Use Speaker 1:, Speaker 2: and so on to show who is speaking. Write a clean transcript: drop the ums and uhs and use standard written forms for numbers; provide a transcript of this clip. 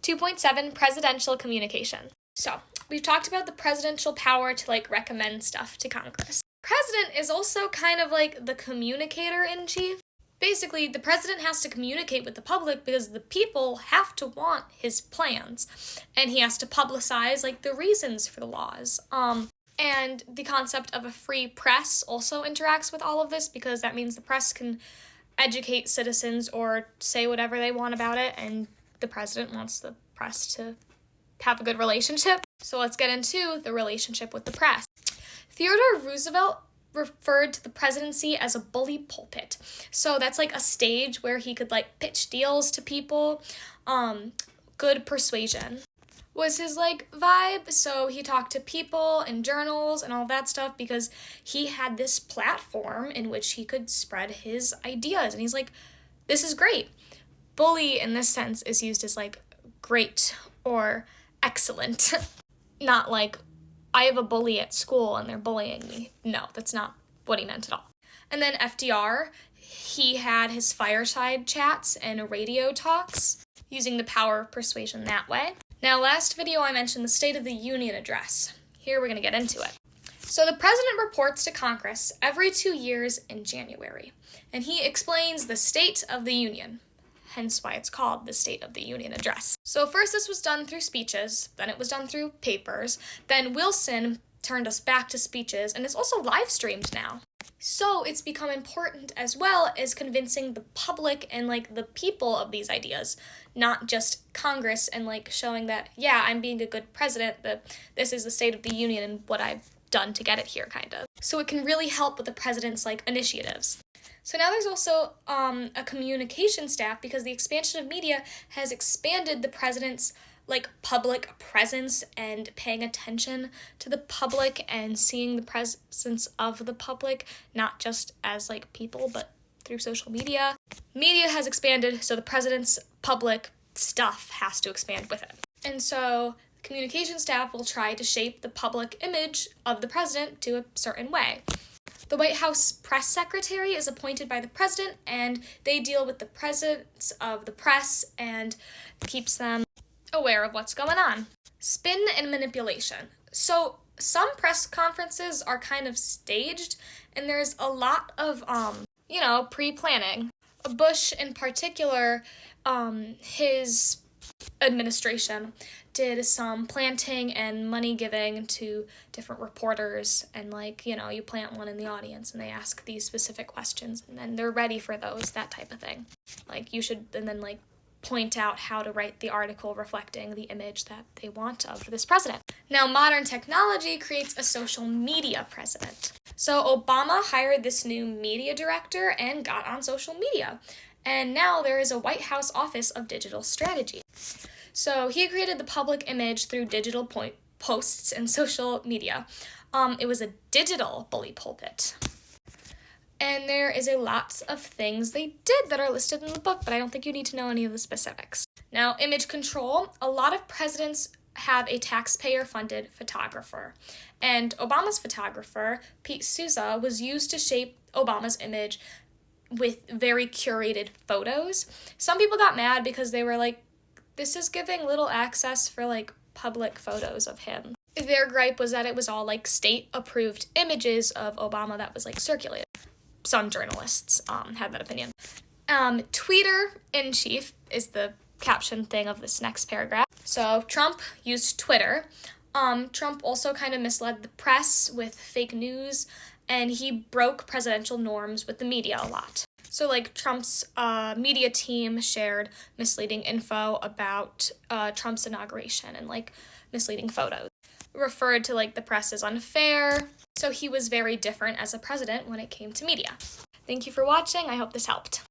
Speaker 1: 2.7, presidential communication. So, we've talked about the presidential power to, like, recommend stuff to Congress. President is also kind of like the communicator-in-chief. Basically, the president has to communicate with the public because the people have to want his plans, and he has to publicize, like, the reasons for the laws. And the concept of a free press also interacts with all of this because that means the press can educate citizens or say whatever they want about it, and the president wants the press to have a good relationship. So let's get into the relationship with the press. Theodore Roosevelt referred to the presidency as a bully pulpit. So that's like a stage where he could like pitch deals to people. Good persuasion was his like vibe. So he talked to people and journals and all that stuff because he had this platform in which he could spread his ideas. And he's like, this is great. Bully in this sense is used as like great or excellent. Not like, I have a bully at school and they're bullying me. No, that's not what he meant at all. And then FDR, he had his fireside chats and radio talks, using the power of persuasion that way. Now, last video I mentioned the State of the Union address. Here we're going to get into it. So the president reports to Congress every 2 years in January, and he explains the State of the Union. Hence why it's called the State of the Union Address. So first this was done through speeches, then it was done through papers, then Wilson turned us back to speeches, and it's also live streamed now. So it's become important as well as convincing the public and like the people of these ideas, not just Congress, and like showing that, yeah, I'm being a good president, that this is the State of the Union and what I've done to get it here, kind of. So it can really help with the president's like initiatives. So now there's also a communication staff because the expansion of media has expanded the president's like public presence and paying attention to the public and seeing the presence of the public, not just as like people, but through social media. Media has expanded, so the president's public stuff has to expand with it. And so the communication staff will try to shape the public image of the president to a certain way. The White House press secretary is appointed by the president, and they deal with the presence of the press and keeps them aware of what's going on. Spin and manipulation. So some press conferences are kind of staged, and there's a lot of, pre-planning. Bush in particular, his administration did some planting and money giving to different reporters, and you plant one in the audience and they ask these specific questions and then they're ready for those, that type of thing. And then point out how to write the article reflecting the image that they want of this president. Now, modern technology creates a social media president. So Obama hired this new media director and got on social media. And now there is a White House Office of Digital Strategy. So he created the public image through digital posts and social media. It was a digital bully pulpit. And there is a lot of things they did that are listed in the book, but I don't think you need to know any of the specifics. Now, image control. A lot of presidents have a taxpayer-funded photographer. And Obama's photographer, Pete Souza, was used to shape Obama's image with very curated photos. Some people got mad because they were like, this is giving little access for public photos of him. Their gripe was that it was all state-approved images of Obama that was circulated. Some journalists had that opinion. Tweeter-in-chief is the caption thing of this next paragraph. So Trump used Twitter. Trump also kind of misled the press with fake news, and he broke presidential norms with the media a lot. So Trump's media team shared misleading info about Trump's inauguration and misleading photos. Referred to the press as unfair. So he was very different as a president when it came to media. Thank you for watching. I hope this helped.